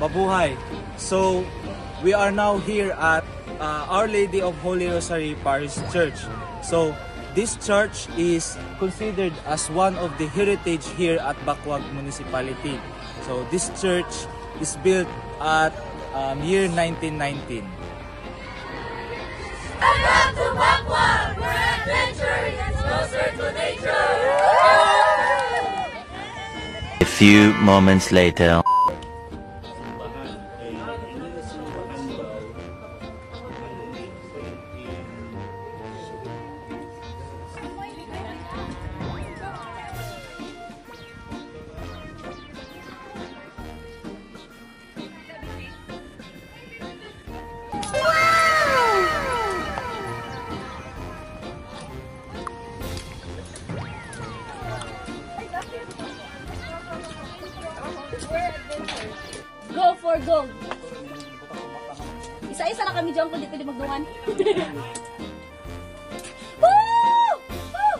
Mabuhay. So, we are now here at Our Lady of Holy Rosary Parish Church. So, this church is considered as one of the heritage here at Bacuag Municipality. So, this church is built at year 1919. Welcome to Bacuag, where adventure is closer to nature! A few moments later. Go for gold! Isa-isa lang kami dyan kung di pwede magdungan. Woo! Woo!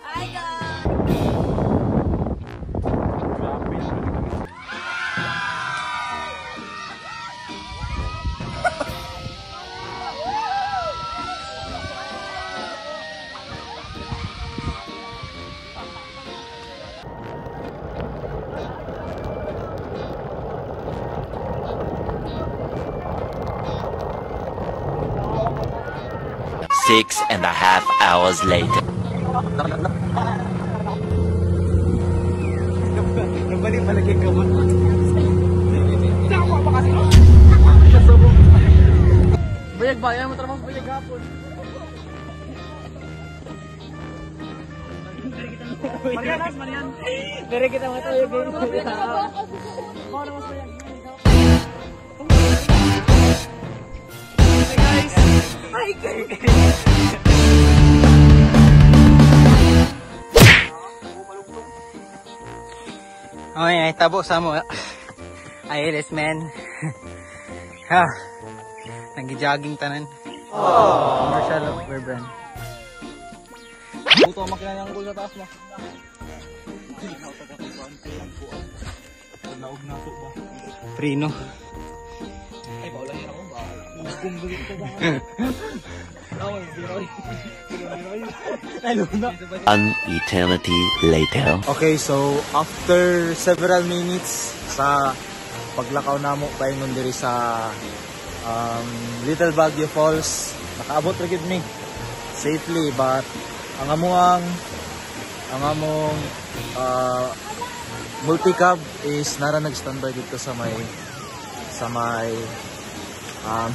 Hi guys! Six and a half hours later. Nabalik palagi ka mo. Bayag bayan mo trabaho bayag hapon. Marian. Dari kita mga tayo game. Mau na mas bayag. Guys. Hi guys. Ay, tabo sa mo. Ay, les man. Ha. Nagi-jogging tanan. Commercial of Bear Brand. Buto ang makina ng sa taas mo. Naog na ito ba? Prino. Ay, paulan yun ako ba? Kumbulit ka ba? An eternity later. Okay, so after several minutes sa paglakaw namo paingon diri sa Little Baguio Falls, nakaabot ra gid mi safely, but ang among multi-cab is nara nag-standby dito sa may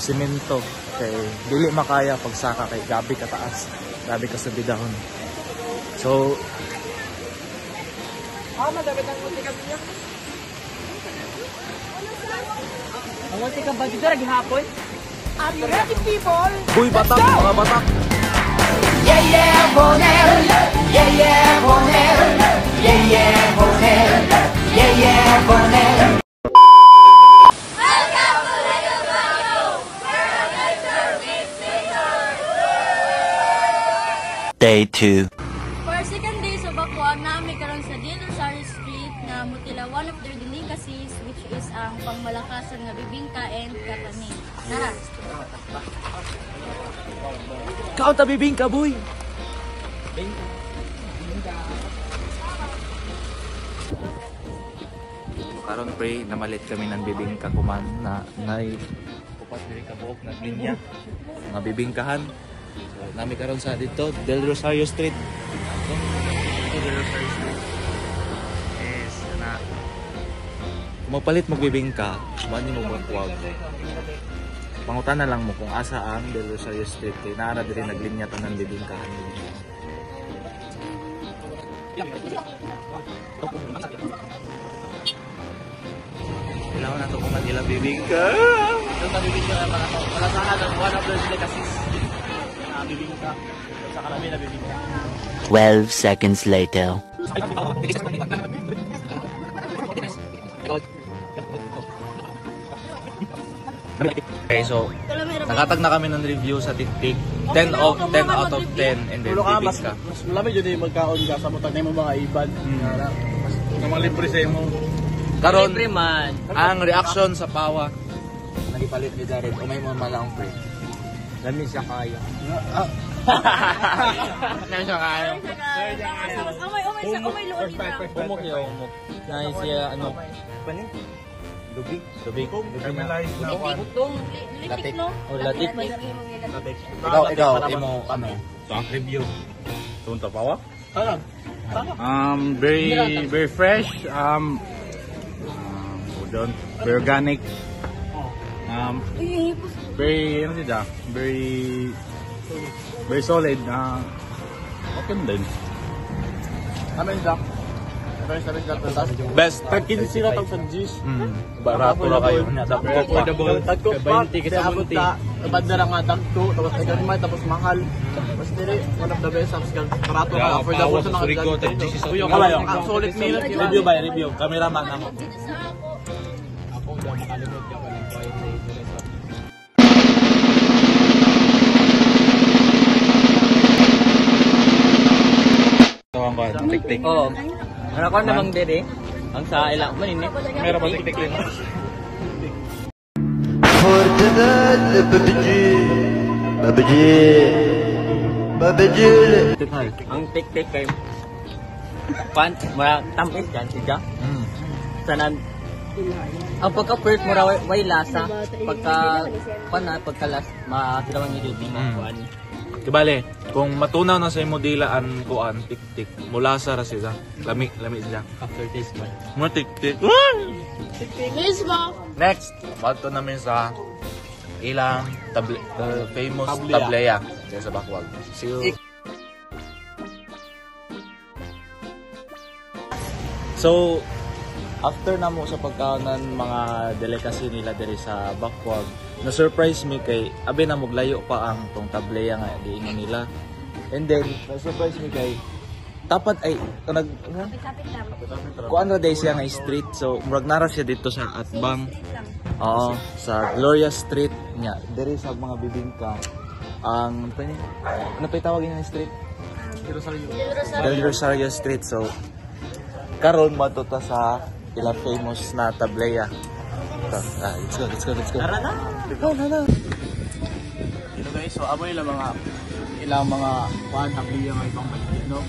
semento. Okay, dili makaya pagsaka kay gabi ka taas, gabi ka sa bidahon. So Madami ng multi-cab niya. Ang multi-cab ba dito lagi hapon? Are you ready, people? Uy, batak, mga batak. Yeah, yeah, Bonel! Yeah, yeah, Bonel! Yeah, yeah, Bonel! Yeah, yeah, Bonel! Welcome to Little Baguio, where adventure meets nature! Day 2. For second day sa Bacuag, namin karon sa Del Rosario Street na mutila one of their delicacies, which is ang pangmalakasan nga bibingka and katani. Tara! Kaon ta bibingka, boy. Karon pre, namalit kami ng bibingka kuman na upat diri ka buok na linya. Mga bibingkahan. So, nami karon sa dito, Del Rosario Street. Ito Del Rosario Street. Yes, na. Kung magpalit mo bibingka, mani mo Bacuag. Pangutan na lang mo kung asa ang Del Rosario Street. Kaya naara diri naglinya tanan bibingkahan. Kailangan na ito kung mag-ilang bibingka. Ito na bibingka na mga ito. Malasahan ang one of the delicacies na bibingka. Sa karami na bibingka. 12 seconds later. Okay, so nakatag na kami ng review sa TikTok. 10 out of 10 and then bibingka. Mas malami yun yung magkaon ka sa mutag na yung mga iban. Malibre sa imo. Karon Libre man. ang reaction sa pawa nagipalit ni Jared. Umay mo malang pre. Dami siya kaya. Dami siya kaya. Umay luon dito. Umok yung umok. Na siya ano. Panin? Lubig. Lubig. Caramelized na one. Butong litik no. O latik. Ikaw, imo ano? Sa review. Tunta pawa? Very fresh. Very organic. Very ano siya? Very solid. Okay din. Ano yung Jack? Best. Tagkin sila tag sa juice. Barato na kayo. Affordable. Tagko pa, kaya abot na, bandara nga tagko, tapos naganimay, tapos mahal. Tapos dili, one of the best, tapos karato ka, affordable sa mga Kalayo. Ang solid meal. Review ba? Review. Cameraman ako. Tawang ko. Tik-tik. Oo. Ano ko namang dede? Ang sa ilang manin eh. Meron ba tik-tik din? Ang tik-tik kay mara tampis kan siya. Sanan ang pagka-first mo raw way lasa. Pagka-last makakilawang ni Didi mo kuan. Kibale, kung matunaw na sa imo dilaan kuan tik-tik, mula sa ra siya. Lami siya. After taste man. Mo tik-tik. Mismo. Next, bato namin sa ilang famous tableya sa Bakwag. See you. So, after na mo sa pagkaunan mga delicacy nila diri sa Bakwag, na-surprise me kay abi na muglayo pa ang tong tableya nga giingon nila. And then, na-surprise me kay tapat ay nag Kapit lang. kuan ra day siya nga street. So, murag nara siya dito sa Atbang. Oo, sa Gloria Street nya. Diri sa mga bibingka. Ang ano pa tawagin ng street? Del Rosario Street. So, karon matuta sa ilang famous na tableya. Let's go. Tara na. Ito guys, so amoy lang ilang mga kuhan, habliya nga ibang balik, no?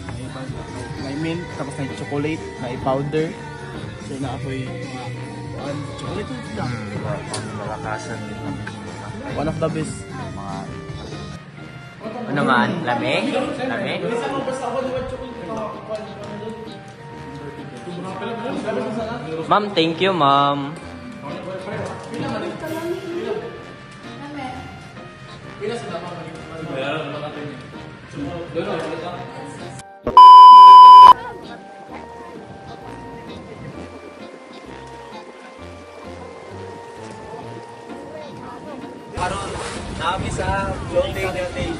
May mint, tapos may chocolate, may powder. So na ako'y mga kuhan, chocolate lang. Malakasan din namin. One of the best. Mga Ano man? Lami? Lami? Ma'am, thank you, ma'am. karon nabi sa floating natin.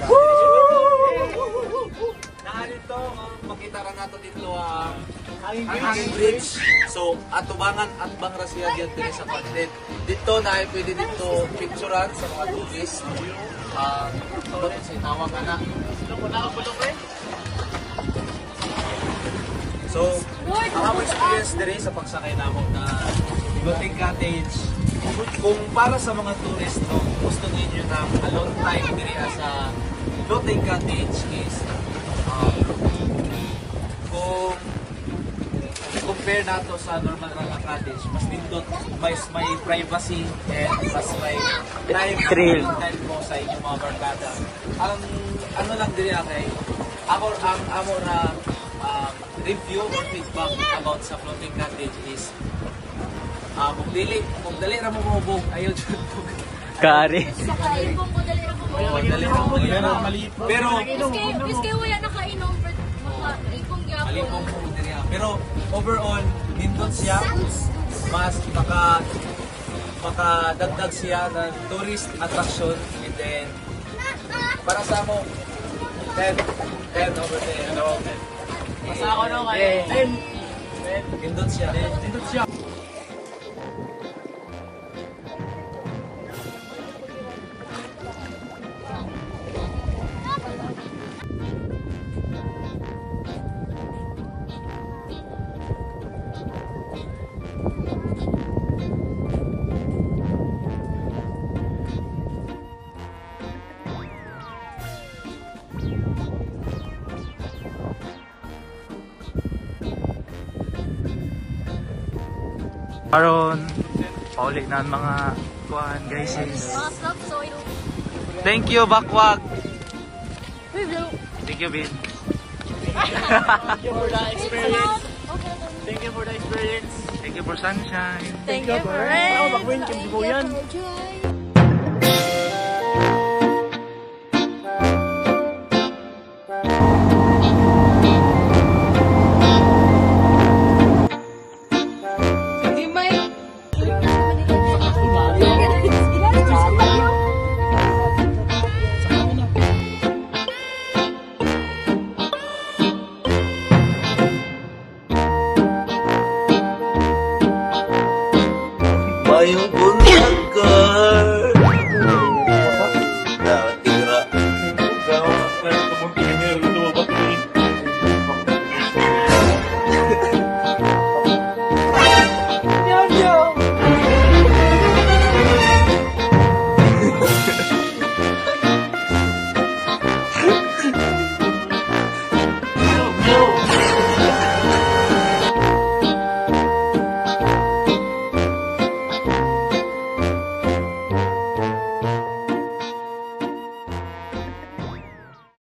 Dito, makita ra nato dito ang hanging bridge. So, atubangan at bang rasiya dito sa content. Dito na ay pwede dito picturean sa mga tourists. So, sa tawag ka na. So, ang among experience diri sa pagsakay namo na floating cottage. Kung para sa mga tourist, no, gusto ninyo na alone time diri sa floating cottage is kung compare nato sa normal na cottage, mas nindot, mas may privacy and mas may time mo sa inyong mga barkada. Ang ano lang diri kay ako ang amo na review or feedback about sa floating cottage is kung dali ra mo mabog ayaw jud Kari. Saka ibong ko dali ako. pero Iskay wala nakainom ikong gyapon. malipong mo diriya. Pero overall nindot siya, mas makadagdag siya ng tourist attraction, and then para sa mo 10 over 10. Basta ako no kaya. Nindot siya. karon pauli na ang mga kuan guys. Mga soft soil. Thank you Bakwag. Thank you Bin. Thank you for the experience. Thank you for the experience. Thank you for sunshine. Thank you for Ako, it. bakwin, kim di po yan. Thank you for